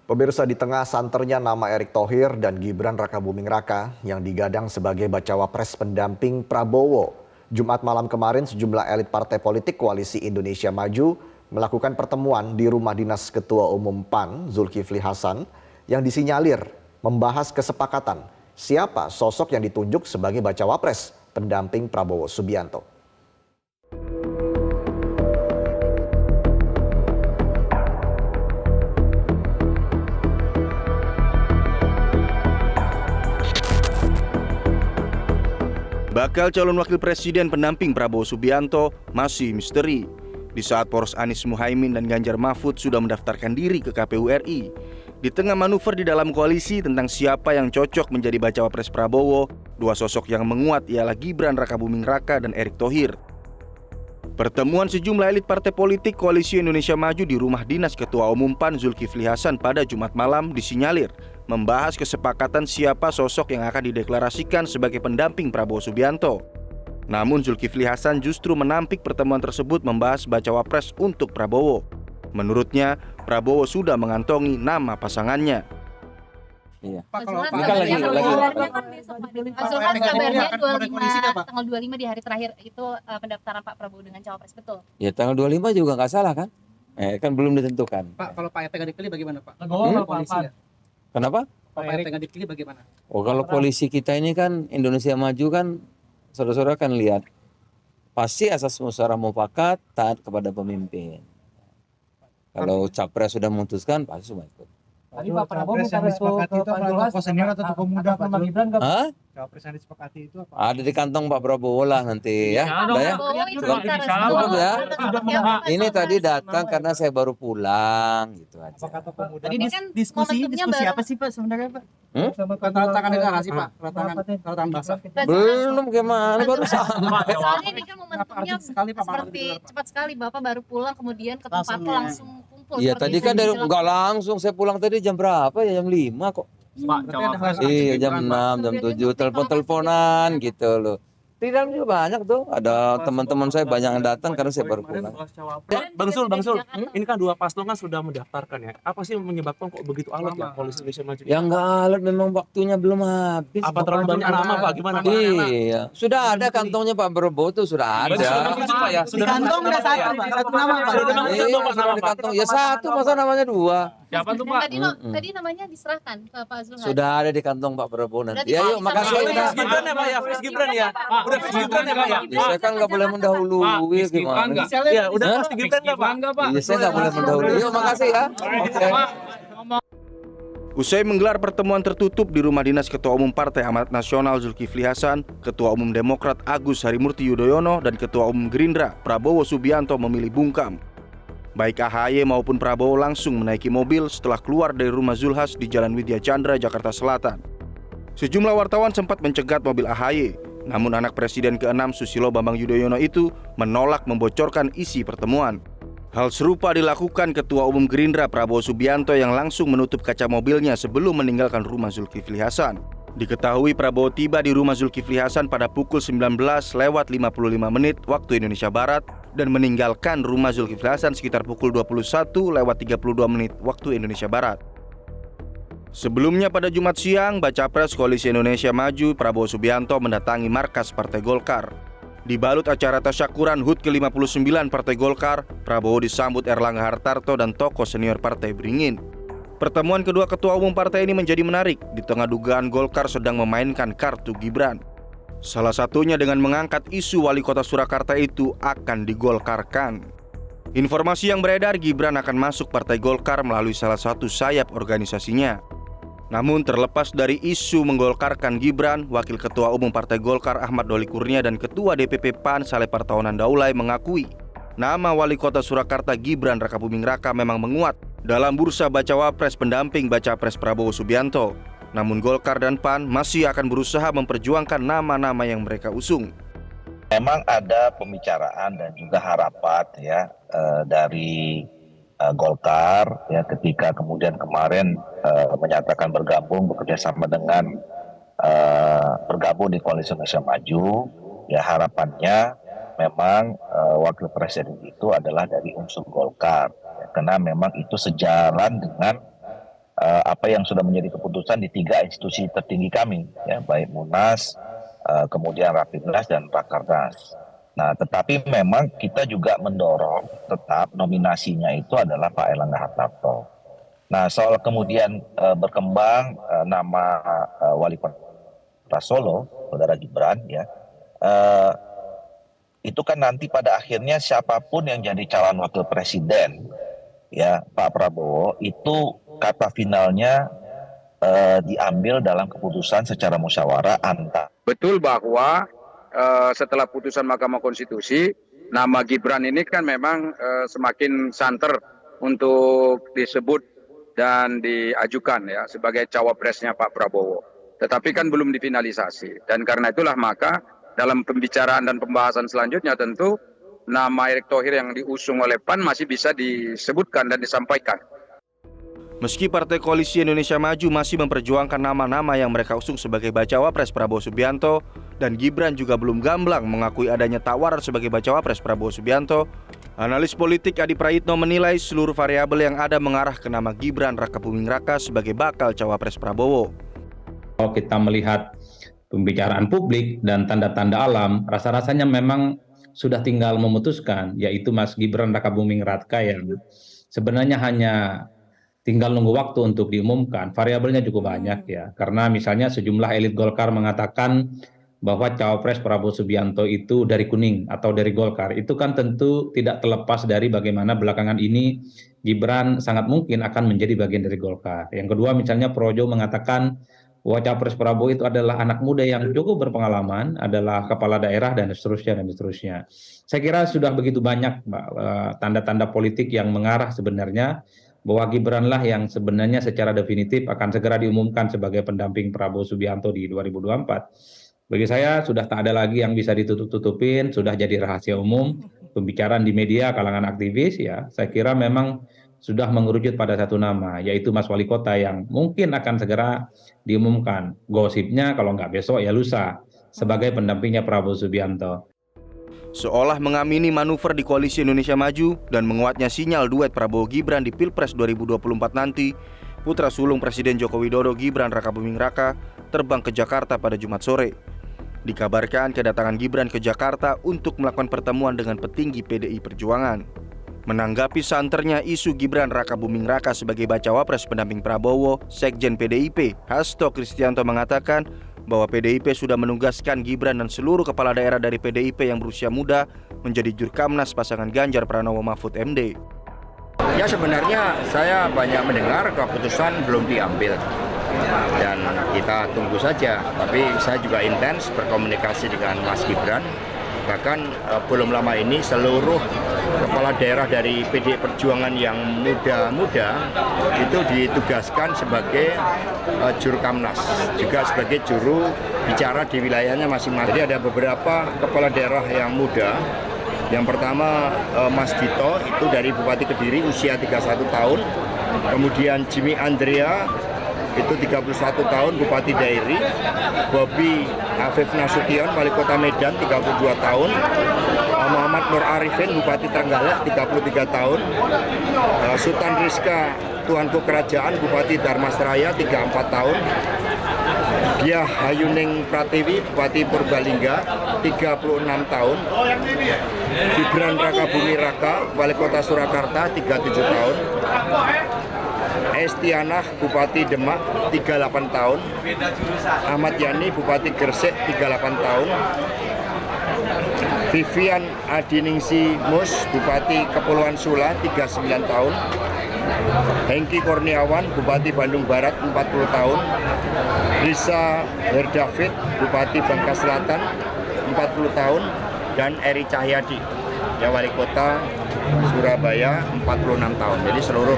Pemirsa, di tengah santernya nama Erick Thohir dan Gibran Rakabuming Raka yang digadang sebagai bacawa pres pendamping Prabowo. Jumat malam kemarin sejumlah elit partai politik Koalisi Indonesia Maju melakukan pertemuan di rumah dinas Ketua Umum PAN Zulkifli Hasan yang disinyalir membahas kesepakatan siapa sosok yang ditunjuk sebagai bacawa pres pendamping Prabowo Subianto. Bakal calon wakil presiden pendamping Prabowo Subianto masih misteri. Di saat poros Anies Muhaimin dan Ganjar Mahfud sudah mendaftarkan diri ke KPU RI. Di tengah manuver di dalam koalisi tentang siapa yang cocok menjadi bacawa pres Prabowo, dua sosok yang menguat ialah Gibran Rakabuming Raka dan Erick Thohir. Pertemuan sejumlah elit partai politik Koalisi Indonesia Maju di rumah dinas Ketua Umum PAN Zulkifli Hasan pada Jumat malam disinyalir membahas kesepakatan siapa sosok yang akan dideklarasikan sebagai pendamping Prabowo Subianto. Namun Zulkifli Hasan justru menampik pertemuan tersebut membahas bacawa pres untuk Prabowo. Menurutnya, Prabowo sudah mengantongi nama pasangannya. Iya. Pak, kalau Ini kan lagi kabarnya tanggal 25 di hari terakhir itu pendaftaran Pak Prabowo dengan cawapres, betul? Ya tanggal 25 juga nggak salah kan? Kan belum ditentukan. Pak, kalau Pak RT nggak dipilih bagaimana Pak? Polisi ya? Kenapa? Pak RT nggak dipilih bagaimana? Oh, kalau koalisi kita ini kan Indonesia Maju kan, saudara-saudara kan lihat, pasti asas musyawarah mufakat taat kepada pemimpin. Kalau capres sudah memutuskan pasti semua ikut. Tadi Pak Prabowo minta restu ke Pak Zulhas, senior atau tokoh muda Pak Pak Gibran nggak? Hah? Cawapres yang disepakati itu apa? Ada di kantong Pak Prabowo lah nanti ya. Udah ya. Cukup ya. Ini tadi datang karena saya baru pulang gitu aja. Apakah tokoh muda? Tadi diskusi apa sih Pak sebenarnya Pak? Tantangan deklarasi Pak, tantangan basah. Belum gimana baru sampai. Soalnya ini kan momentumnya Sekali Pak seperti cepat sekali, Bapak baru pulang kemudian ke tempat langsung kumpul. Iya tadi kan dari nggak langsung, saya pulang tadi jam berapa ya, jam 5 kok. Iya jam 6, jam 7 telepon-teleponan gitu loh. Di dalam juga banyak tuh, ada teman-teman saya banyak yang datang karena saya baru pulang. Bang Sul, ini kan dua paslon kan sudah mendaftarkan ya. Apa sih yang menyebabkan kok begitu alot ya Koalisi Indonesia Maju? Yang nggak alat memang waktunya belum habis. Apa terlalu banyak nama Pak? Gimana Pak? Iya, sudah ada kantongnya Pak Prabowo tuh sudah ada. Pak ya. Di kantong udah satu Pak, satu nama Pak. Iya, sudah di kantong. Ya satu, masa namanya dua. Siapa tuh Pak? Tadi namanya diserahkan ke Pak Zulhas. Sudah ada di kantong Pak Prabowo nanti. Berarti Ya Pak yuk, bisa makasih. memilih Fris Gibran ya Pak ya, Fris Gibran ya. Udah Fris Gibran ya Pak ya. Ya, saya kan nggak boleh mendahului gimana? Iya, udah Fris Gibran enggak Pak? Iya, saya nggak boleh mendahului. Yuk, makasih ya. Oke. Usai menggelar pertemuan tertutup di rumah dinas Ketua Umum Partai Amanat Nasional Zulkifli Hasan, Ketua Umum Demokrat Agus Harimurti Yudhoyono, dan Ketua Umum Gerindra Prabowo Subianto memilih bungkam. Baik AHY maupun Prabowo langsung menaiki mobil setelah keluar dari rumah Zulhas di Jalan Widya Chandra, Jakarta Selatan. Sejumlah wartawan sempat mencegat mobil AHY, namun anak Presiden ke-6 Susilo Bambang Yudhoyono itu menolak membocorkan isi pertemuan. Hal serupa dilakukan Ketua Umum Gerindra Prabowo Subianto yang langsung menutup kaca mobilnya sebelum meninggalkan rumah Zulkifli Hasan. Diketahui Prabowo tiba di rumah Zulkifli Hasan pada pukul 19:55 waktu Indonesia Barat dan meninggalkan rumah Zulkifli Hasan sekitar pukul 21:32 waktu Indonesia Barat. Sebelumnya pada Jumat siang, Bacapres Koalisi Indonesia Maju Prabowo Subianto mendatangi markas Partai Golkar. Dibalut acara tasyakuran HUT ke-59 Partai Golkar, Prabowo disambut Erlangga Hartarto dan tokoh senior Partai Beringin. Pertemuan kedua ketua umum partai ini menjadi menarik di tengah dugaan Golkar sedang memainkan kartu Gibran. Salah satunya dengan mengangkat isu wali kota Surakarta itu akan digolkarkan. Informasi yang beredar Gibran akan masuk Partai Golkar melalui salah satu sayap organisasinya. Namun terlepas dari isu menggolkarkan Gibran, Wakil Ketua Umum Partai Golkar Ahmad Doli Kurnia dan Ketua DPP PAN Saleh Partaunan Daulay mengakui nama wali kota Surakarta Gibran Rakabuming Raka memang menguat dalam bursa bacawa pres pendamping baca pres Prabowo Subianto. Namun Golkar dan PAN masih akan berusaha memperjuangkan nama-nama yang mereka usung. Memang ada pembicaraan dan juga harapan ya dari Golkar ya ketika kemudian kemarin menyatakan bergabung bekerja sama dengan bergabung di Koalisi Indonesia Maju, ya harapannya memang wakil presiden itu adalah dari unsur Golkar ya, karena memang itu sejalan dengan apa yang sudah menjadi keputusan di 3 institusi tertinggi kami, ya, baik Munas, kemudian Rapimnas dan Rakernas. Nah, tetapi memang kita juga mendorong tetap nominasinya itu adalah Pak Erlangga Hartarto. Nah, soal kemudian berkembang nama Wali Kota Solo, Saudara Gibran, ya, itu kan nanti pada akhirnya siapapun yang jadi calon wakil presiden, ya, Pak Prabowo, itu kata finalnya diambil dalam keputusan secara musyawarah antar. Betul bahwa setelah putusan Mahkamah Konstitusi, nama Gibran ini kan memang semakin santer untuk disebut dan diajukan ya sebagai cawapresnya Pak Prabowo. Tetapi kan belum difinalisasi, dan karena itulah maka dalam pembicaraan dan pembahasan selanjutnya tentu nama Erick Thohir yang diusung oleh PAN masih bisa disebutkan dan disampaikan. Meski Partai Koalisi Indonesia Maju masih memperjuangkan nama-nama yang mereka usung sebagai bacawa pres Prabowo Subianto, dan Gibran juga belum gamblang mengakui adanya tawaran sebagai bacawa pres Prabowo Subianto, analis politik Adi Prayitno menilai seluruh variabel yang ada mengarah ke nama Gibran Rakabuming Raka sebagai bakal cawapres Prabowo. Kalau kita melihat pembicaraan publik dan tanda-tanda alam, rasa-rasanya memang sudah tinggal memutuskan, yaitu Mas Gibran Rakabuming Raka yang sebenarnya hanya tinggal nunggu waktu untuk diumumkan. Variabelnya cukup banyak ya, karena misalnya sejumlah elit Golkar mengatakan bahwa cawapres Prabowo Subianto itu dari Kuning atau dari Golkar. Itu kan tentu tidak terlepas dari bagaimana belakangan ini Gibran sangat mungkin akan menjadi bagian dari Golkar. Yang kedua, misalnya Projo mengatakan bahwa cawapres Prabowo itu adalah anak muda yang cukup berpengalaman, adalah kepala daerah dan seterusnya dan seterusnya. Saya kira sudah begitu banyak tanda-tanda politik yang mengarah sebenarnya bahwa Gibranlah yang sebenarnya secara definitif akan segera diumumkan sebagai pendamping Prabowo Subianto di 2024. Bagi saya sudah tak ada lagi yang bisa ditutup-tutupin, sudah jadi rahasia umum, pembicaraan di media, kalangan aktivis, ya saya kira memang sudah mengerucut pada satu nama, yaitu Mas Wali Kota yang mungkin akan segera diumumkan. Gosipnya kalau nggak besok ya lusa, sebagai pendampingnya Prabowo Subianto. Seolah mengamini manuver di Koalisi Indonesia Maju dan menguatnya sinyal duet Prabowo Gibran di Pilpres 2024 nanti, putra sulung Presiden Joko Widodo Gibran Rakabuming Raka terbang ke Jakarta pada Jumat sore. Dikabarkan kedatangan Gibran ke Jakarta untuk melakukan pertemuan dengan petinggi PDI Perjuangan. Menanggapi santernya isu Gibran Rakabuming Raka sebagai bacawa pres pendamping Prabowo, Sekjen PDIP Hasto Kristianto mengatakan bahwa PDIP sudah menugaskan Gibran dan seluruh kepala daerah dari PDIP yang berusia muda menjadi jurkamnas pasangan Ganjar Pranowo Mahfud MD. Ya sebenarnya saya banyak mendengar keputusan belum diambil dan kita tunggu saja. Tapi saya juga intens berkomunikasi dengan Mas Gibran. Bahkan belum lama ini seluruh kepala daerah dari PDI Perjuangan yang muda-muda itu ditugaskan sebagai jurkamnas, juga sebagai juru bicara di wilayahnya masing-masing. Jadi ada beberapa kepala daerah yang muda. Yang pertama Mas Dito itu dari Bupati Kediri usia 31 tahun. Kemudian Jimmy Andrea itu 31 tahun Bupati Dairi. Bobi Afif Nasution Wali Kota Medan 32 tahun. Muhammad Nur Arifin Bupati Trenggalek 33 tahun. Sultan Rizka Tuanku Kerajaan Bupati Dharmasraya 34 tahun. Dia Hayuning Pratiwi Bupati Purbalingga 36 tahun. Gibran Rakabuming Raka Wali Kota Surakarta 37 tahun. Estianah Bupati Demak 38 tahun. Ahmad Yani Bupati Gresik 38 tahun. Vivian Adiningsi Mus Bupati Kepulauan Sula 39 tahun. Hengki Kurniawan Bupati Bandung Barat 40 tahun. Risa Herdavid Bupati Bangka Selatan 40 tahun. Dan Eri Cahyadi ya Wali Kota Surabaya 46 tahun. Jadi seluruh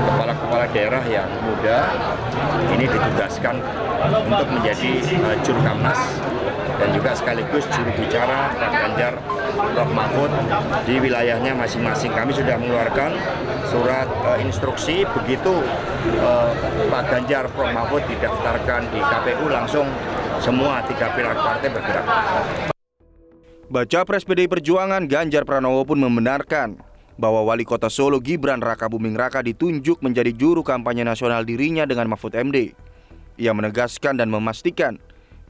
kepala-kepala daerah yang muda ini ditugaskan untuk menjadi jurkamnas dan juga sekaligus juru bicara Pak Ganjar Prof Mahfud di wilayahnya masing-masing. Kami sudah mengeluarkan surat instruksi begitu Pak Ganjar Prof Mahfud didaftarkan di KPU, langsung semua 3 pilar partai bergerak. Baca pres PDI Perjuangan Ganjar Pranowo pun membenarkan bahwa Wali Kota Solo Gibran Rakabuming Raka ditunjuk menjadi juru kampanye nasional dirinya dengan Mahfud MD. Ia menegaskan dan memastikan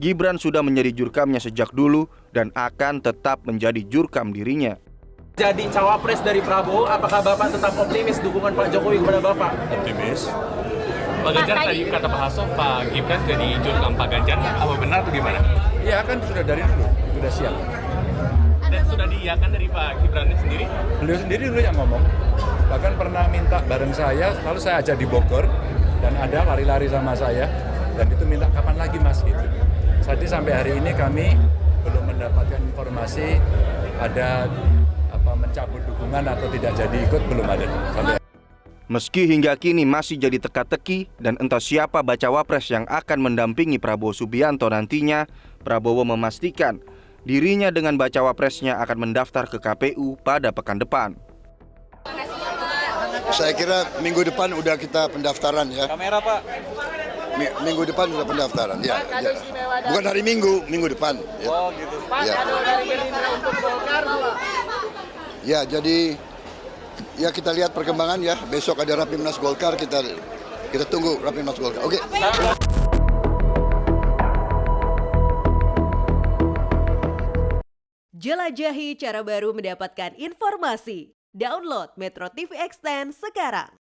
Gibran sudah menjadi jurkamnya sejak dulu dan akan tetap menjadi jurkam dirinya. Jadi cawapres dari Prabowo, apakah Bapak tetap optimis dukungan Pak Jokowi kepada Bapak? Optimis. Pak Ganjar tadi kata Pak Hasto, Pak Gibran jadi jurkam Pak Ganjar, apa benar atau gimana? Ya kan sudah dari dulu, sudah siap. Dan sudah diiyakan dari Pak Gibran sendiri? Beliau sendiri dulu yang ngomong. Bahkan pernah minta bareng saya, lalu saya ajak di Bogor, dan ada lari-lari sama saya, dan itu minta kapan lagi Mas gitu. Jadi sampai hari ini kami belum mendapatkan informasi ada apa mencabut dukungan atau tidak jadi ikut, belum ada. Meski hingga kini masih jadi teka-teki dan entah siapa bacawa pres yang akan mendampingi Prabowo Subianto nantinya, Prabowo memastikan dirinya dengan bacawa presnya akan mendaftar ke KPU pada pekan depan. Saya kira minggu depan udah kita pendaftaran ya. Kamera Pak. Minggu depan sudah pendaftaran ya. Bukan hari Minggu, minggu depan. Ya. Oh gitu. Ya. Ya, jadi ya kita lihat perkembangan ya. Besok ada Rapimnas Golkar, kita tunggu Rapimnas Golkar. Oke. Jelajahi cara baru mendapatkan informasi. Download Metro TV Extend sekarang.